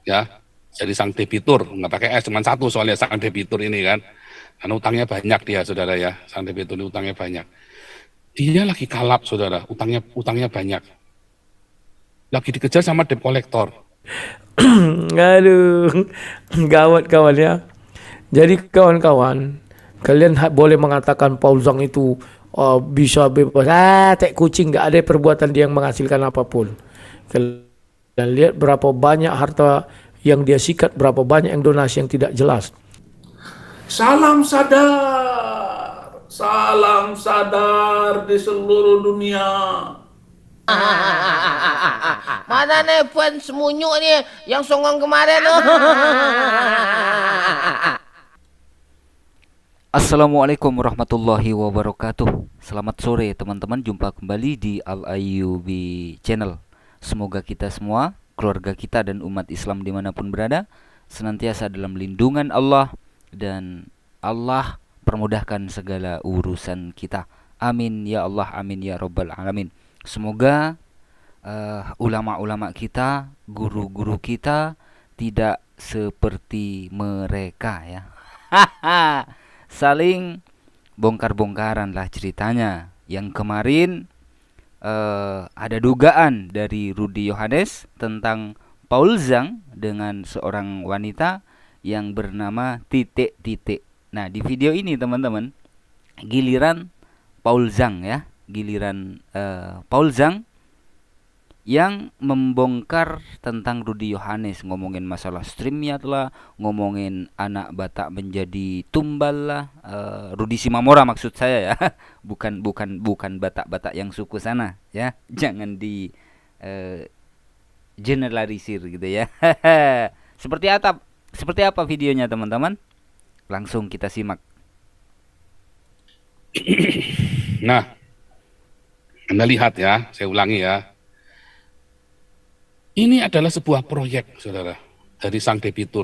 ya. Jadi sang debitur, nggak pakai S, cuma satu soalnya sang debitur ini kan. Karena utangnya banyak dia, saudara ya. Sang debitur ini utangnya banyak. Dia lagi kalap, saudara. Utangnya banyak. Lagi dikejar sama debt collector. Aduh, gawat kawan ya. Jadi kawan-kawan, kalian boleh mengatakan Paul Zhang itu bisa bebas. Tek kucing, nggak ada perbuatan dia yang menghasilkan apapun. Kalian lihat berapa banyak harta yang dia sikat, berapa banyak yang donasi yang tidak jelas. Salam sadar, salam sadar di seluruh dunia. Mana nih Puan Semunyuk nih yang songong kemarin? Assalamualaikum warahmatullahi wabarakatuh. Selamat sore teman-teman, jumpa kembali di Al Ayyubi Channel. Semoga kita semua, keluarga kita dan umat Islam dimanapun berada, senantiasa dalam lindungan Allah dan Allah permudahkan segala urusan kita. Amin ya Allah, amin ya Rabbal Alamin. Semoga ulama-ulama kita, guru-guru kita tidak seperti mereka ya. Saling bongkar-bongkaran lah ceritanya. Yang kemarin ada dugaan dari Rudy Yohanes tentang Paul Zhang dengan seorang wanita yang bernama titik titik. Nah, di video ini teman-teman, giliran Paul Zhang ya, giliran Paul Zhang yang membongkar tentang Rudy Yohanes, ngomongin masalah streamnya lah, ngomongin anak Batak menjadi tumbal lah, Rudy Simamora maksud saya ya, bukan Batak-Batak yang suku sana ya, jangan di generalisir gitu ya. Seperti apa videonya teman-teman? Langsung kita simak. Nah, Anda lihat ya, saya ulangi ya. Ini adalah sebuah proyek, saudara, dari sang debitur,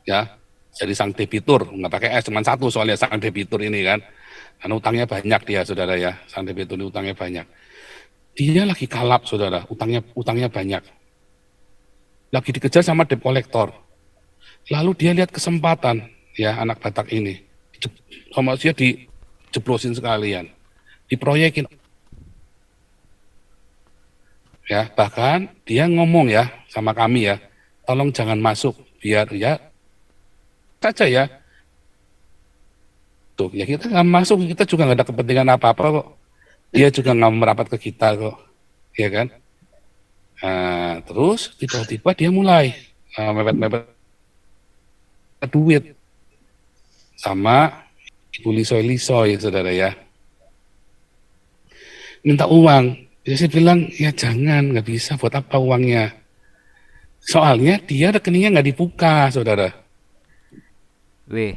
ya. Jadi sang debitur, nggak pakai S, cuma satu soalnya sang debitur ini kan. Karena utangnya banyak dia, saudara ya. Sang debitur ini utangnya banyak. Dia lagi kalap, saudara. Utangnya banyak. Lagi dikejar sama debt collector. Lalu dia lihat kesempatan, ya, anak Batak ini. Sama dia dijeblosin sekalian. Diproyekin. Ya, bahkan dia ngomong ya sama kami ya, tolong jangan masuk biar ya saja ya. Tuh, ya kita nggak masuk, kita juga nggak ada kepentingan apa-apa kok. Dia juga nggak merapat ke kita kok, ya kan? Nah, terus tiba-tiba dia mulai mepet-mepet duit sama Ibu Lisoy-Lisoy, saudara ya. Minta uang. Ya saya bilang, ya jangan, nggak bisa, buat apa uangnya? Soalnya dia rekeningnya nggak dibuka, saudara. Weh,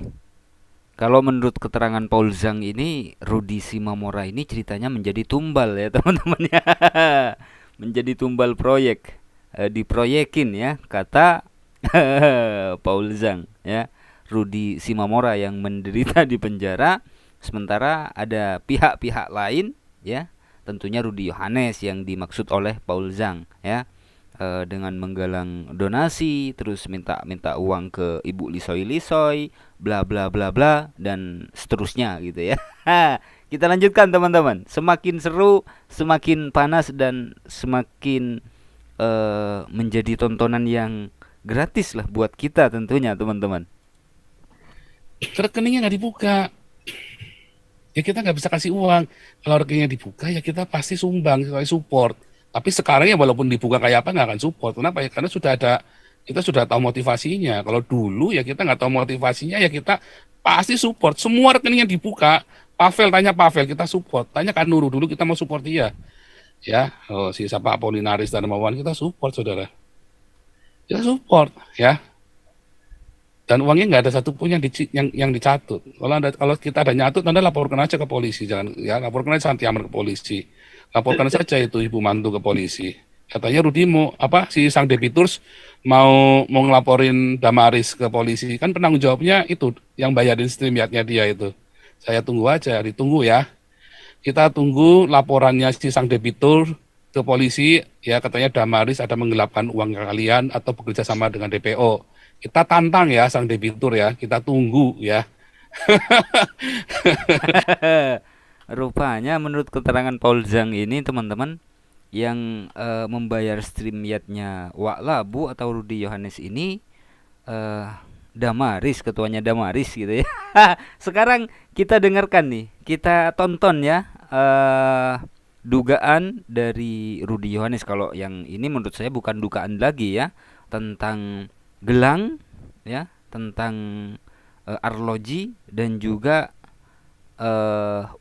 kalau menurut keterangan Paul Zhang ini, Rudy Simamora ini ceritanya menjadi tumbal ya teman-teman ya. Menjadi tumbal proyek. Diproyekin ya, kata Paul Zhang ya. Rudy Simamora yang menderita di penjara, sementara ada pihak-pihak lain ya. Tentunya Rudy Yohanes yang dimaksud oleh Paul Zhang ya. Dengan menggalang donasi, terus minta uang ke Ibu Lisoy-Lisoy, bla bla bla bla dan seterusnya gitu ya. Kita lanjutkan teman-teman. Semakin seru, semakin panas dan semakin menjadi tontonan yang gratis lah buat kita tentunya teman-teman. Rekeningnya nggak dibuka. Ya kita nggak bisa kasih uang. Kalau rekeningnya dibuka ya kita pasti sumbang, kita support. Tapi sekarang ya walaupun dibuka kayak apa nggak akan support. Kenapa ya? Karena kita sudah tahu motivasinya. Kalau dulu ya kita nggak tahu motivasinya, ya kita pasti support. Semua rekeningnya dibuka. Pavel, tanya Pavel, kita support. Tanya kan Nuru, dulu kita mau support dia. Ya, si siapa Apolinaris dan Mawan, kita support, saudara. Kita support, ya. Dan uangnya nggak ada satupun yang dicatut. Kalau kita ada nyatut, Anda laporkan aja ke polisi, jangan ya, laporkan aja Santi Aman ke polisi. Laporkan saja itu Ibu Mantu ke polisi. Katanya Rudi mau apa, si sang debitur mau ngelaporin Damaris ke polisi. Kan penanggung jawabnya itu yang bayarin streamyardnya dia itu. Saya tunggu aja, ditunggu ya. Kita tunggu laporannya si sang debitur ke polisi, ya katanya Damaris ada menggelapkan uang kalian atau bekerja sama dengan DPO. Kita tantang ya sang debitur ya, kita tunggu ya. Rupanya menurut keterangan Paul Zhang ini teman-teman, yang membayar stream yatnya Wak Labu atau Rudy Yohanes ini eh Damaris, ketuanya Damaris gitu ya. Sekarang kita dengarkan nih, kita tonton ya dugaan dari Rudy Yohanes. Kalau yang ini menurut saya bukan dugaan lagi ya, tentang gelang ya, tentang arloji dan juga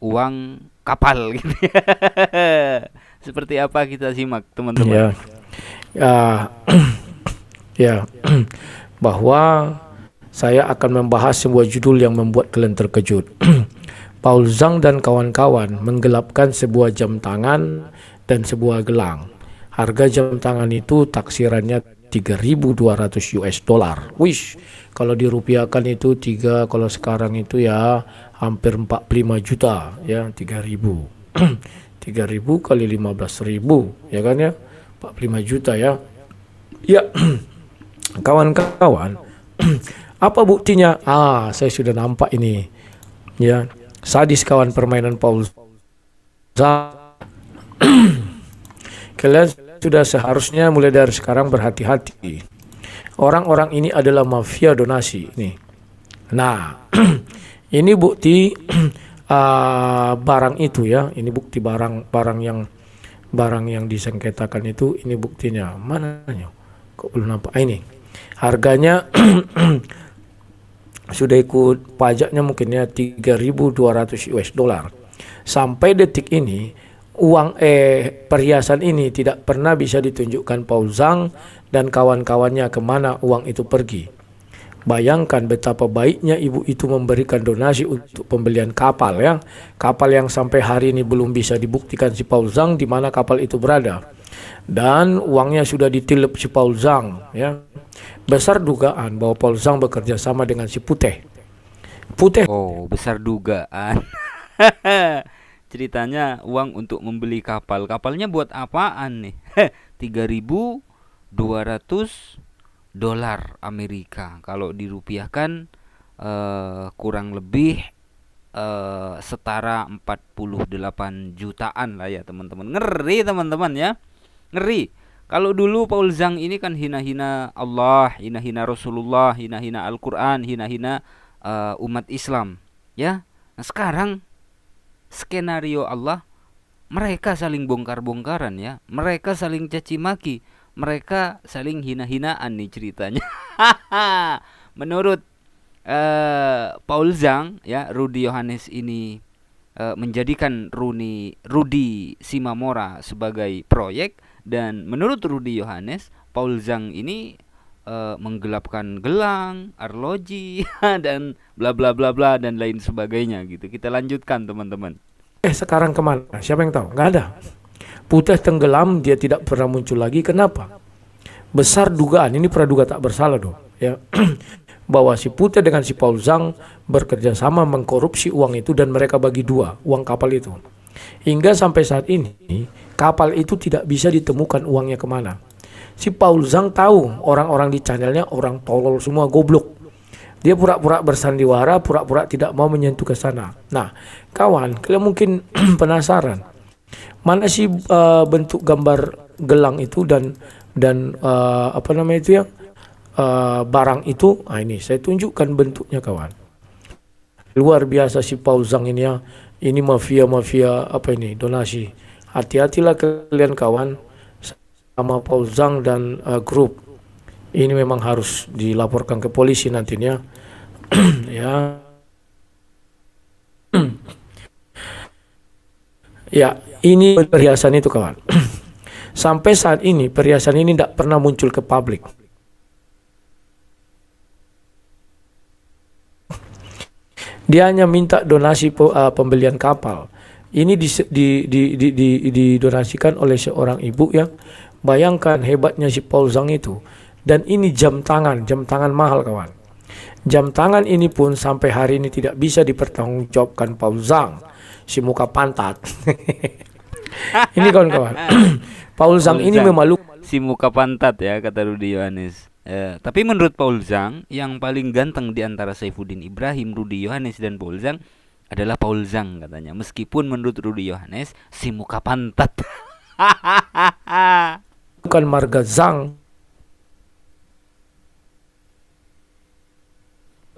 uang kapal gitu ya. Seperti apa kita simak teman-teman. Ya, ya, ya, bahwa saya akan membahas sebuah judul yang membuat kalian terkejut. Paul Zhang dan kawan-kawan menggelapkan sebuah jam tangan dan sebuah gelang. Harga jam tangan itu taksirannya 3.200 US dollar. Wish, kalau dirupiahkan itu kalau sekarang itu ya hampir 45 juta ya, 3.000. 3.000 kali 15.000 ya kan ya, 45 juta ya. Ya, kawan-kawan, apa buktinya? Saya sudah nampak ini ya, sadis kawan permainan Paul Zhang. Kalian sudah seharusnya mulai dari sekarang berhati-hati. Orang-orang ini adalah mafia donasi nih. Nah, ini bukti barang itu ya. Ini bukti barang yang disengketakan itu. Ini buktinya. Mananya? Kok belum nampak? Ini harganya sudah ikut pajaknya mungkin ya 3.200 US dollar. Sampai detik ini perhiasan ini tidak pernah bisa ditunjukkan Paul Zhang dan kawan-kawannya kemana uang itu pergi. Bayangkan betapa baiknya ibu itu memberikan donasi untuk pembelian kapal ya. Kapal yang sampai hari ini belum bisa dibuktikan si Paul Zhang di mana kapal itu berada. Dan uangnya sudah ditilep si Paul Zhang ya. Besar dugaan bahwa Paul Zhang bekerja sama dengan si Putih. Oh, besar dugaan. Ceritanya uang untuk membeli kapal. Kapalnya buat apaan nih? 3.200 dolar Amerika. Kalau dirupiahkan kurang lebih setara 48 jutaan lah ya teman-teman. Ngeri teman-teman ya. Ngeri. Kalau dulu Paul Zhang ini kan hina-hina Allah, hina-hina Rasulullah, hina-hina Al-Quran, hina-hina umat Islam ya. Nah sekarang skenario Allah, mereka saling bongkar-bongkaran ya. Mereka saling caci maki, mereka saling hina-hinaan nih ceritanya. Menurut Paul Zhang ya, Rudy Yohanes ini menjadikan Rudy Simamora sebagai proyek. Dan menurut Rudy Yohanes, Paul Zhang ini menggelapkan gelang, arloji dan bla bla bla bla dan lain sebagainya gitu. Kita lanjutkan teman-teman. Sekarang kemana? Siapa yang tahu? Nggak ada. Putih tenggelam, dia tidak pernah muncul lagi. Kenapa? Besar dugaan, ini praduga tak bersalah dong ya. Bahwa si Putih dengan si Paul Zhang bekerja sama mengkorupsi uang itu dan mereka bagi dua uang kapal itu. Hingga sampai saat ini kapal itu tidak bisa ditemukan uangnya kemana. Si Paul Zhang tahu orang-orang di channelnya orang tolol semua, goblok. Dia pura-pura bersandiwara, pura-pura tidak mau menyentuh ke sana. Nah, kawan, kalian mungkin penasaran. Mana sih bentuk gambar gelang itu dan apa namanya itu ya? Barang itu. Nah, ini saya tunjukkan bentuknya kawan. Luar biasa si Paul Zhang ini ya. Ini mafia apa ini? Donasi. Hati-hatilah kalian kawan sama Paul Zhang dan grup. Ini memang harus dilaporkan ke polisi nantinya. Ya. Ya, ini perhiasan itu kawan. Sampai saat ini perhiasan ini tidak pernah muncul ke publik. Dia hanya minta donasi pembelian kapal. Ini didonasikan oleh seorang ibu ya. Bayangkan hebatnya si Paul Zhang itu. Dan ini jam tangan mahal kawan. Jam tangan ini pun sampai hari ini tidak bisa dipertanggungjawabkan Paul Zhang. Si muka pantat. Ini kawan-kawan. Paul Zhang Paul ini Zhang, memalukan. si muka pantat ya kata Rudi Yohanes. Tapi menurut Paul Zhang, yang paling ganteng di antara Saifuddin Ibrahim, Rudi Yohanes dan Paul Zhang adalah Paul Zhang katanya. Meskipun menurut Rudi Yohanes si muka pantat. Bukan marga Zhang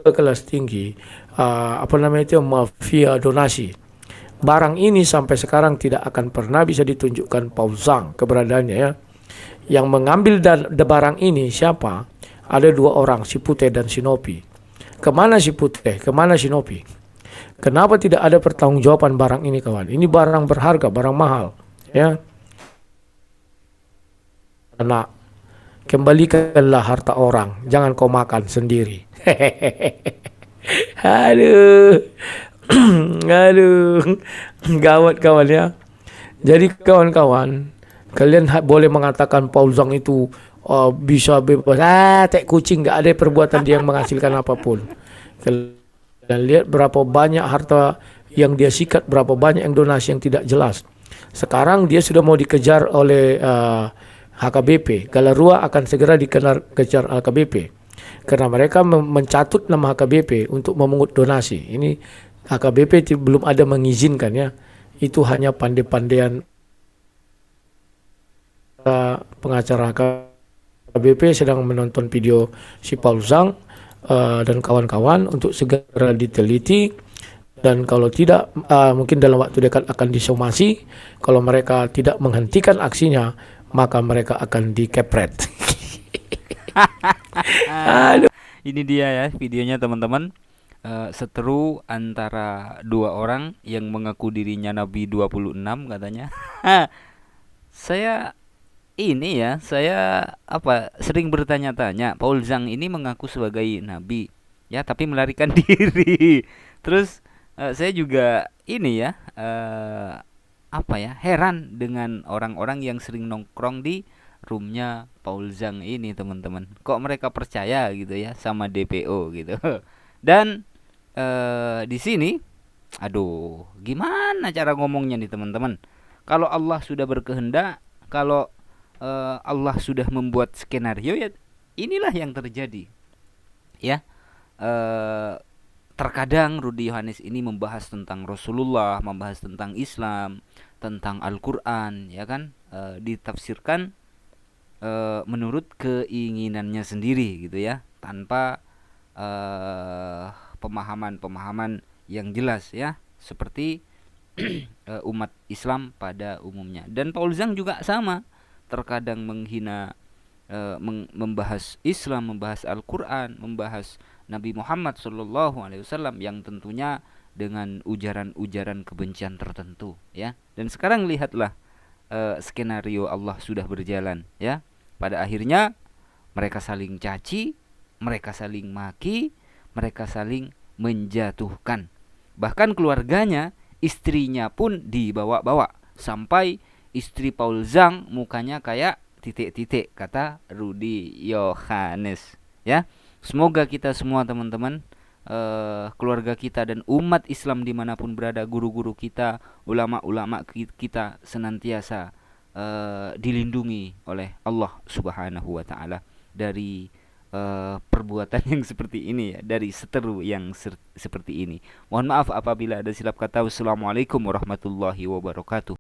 kelas tinggi, apa namanya itu, mafia donasi. Barang ini sampai sekarang tidak akan pernah bisa ditunjukkan Paul Zhang keberadaannya ya. Yang mengambil barang ini siapa? Ada dua orang, si Putih dan si Nopi. Kemana si Putih? Kemana si Nopi? Kenapa tidak ada pertanggungjawaban barang ini kawan? Ini barang berharga, barang mahal ya. Anak, kembalikanlah harta orang, jangan kau makan sendiri. Aduh, aduh, gawat kawan ya. Jadi kawan-kawan, kalian boleh mengatakan Paul Zhang itu bisa bebas, tek kucing, nggak ada perbuatan dia yang menghasilkan apapun. Kalian lihat berapa banyak harta yang dia sikat, berapa banyak yang donasi yang tidak jelas. Sekarang dia sudah mau dikejar oleh HKBP. Galarua akan segera dikejar HKBP karena mereka mencatut nama HKBP untuk memungut donasi. Ini HKBP belum ada mengizinkan ya. Itu hanya pandai-pandaian pengacara HKBP sedang menonton video si Paul Zhang dan kawan-kawan untuk segera diteliti, dan kalau tidak mungkin dalam waktu dekat akan disomasi. Kalau mereka tidak menghentikan aksinya, maka mereka akan dikepret. Aduh. Ini dia ya videonya teman-teman. Seteru antara dua orang yang mengaku dirinya Nabi 26 katanya. Saya sering bertanya-tanya, Paul Zhang ini mengaku sebagai nabi ya, tapi melarikan diri. Terus saya juga heran dengan orang-orang yang sering nongkrong di roomnya Paul Zhang ini teman-teman. Kok mereka percaya gitu ya sama DPO gitu. Dan di sini, aduh, gimana cara ngomongnya nih teman-teman? Kalau Allah sudah berkehendak, kalau Allah sudah membuat skenario, ya inilah yang terjadi. Ya, terkadang Rudi Yohanes ini membahas tentang Rasulullah, membahas tentang Islam, tentang Al-Quran, ya kan, ditafsirkan menurut keinginannya sendiri gitu ya, tanpa pemahaman-pemahaman yang jelas ya, seperti umat Islam pada umumnya. Dan Paul Zhang juga sama, terkadang menghina, membahas Islam, membahas Al-Quran, membahas Nabi Muhammad SAW yang tentunya dengan ujaran-ujaran kebencian tertentu ya. Dan sekarang lihatlah skenario Allah sudah berjalan ya. Pada akhirnya mereka saling caci, mereka saling maki, mereka saling menjatuhkan. Bahkan keluarganya, istrinya pun dibawa-bawa, sampai istri Paul Zhang mukanya kayak titik-titik, kata Rudi Yohanes ya. Semoga kita semua teman-teman, keluarga kita dan umat Islam dimanapun berada, guru-guru kita, ulama-ulama kita senantiasa dilindungi oleh Allah Subhanahu wa Ta'ala dari perbuatan yang seperti ini ya, dari seteru yang seperti ini. Mohon maaf apabila ada silap kata. Wassalamualaikum warahmatullahi wabarakatuh.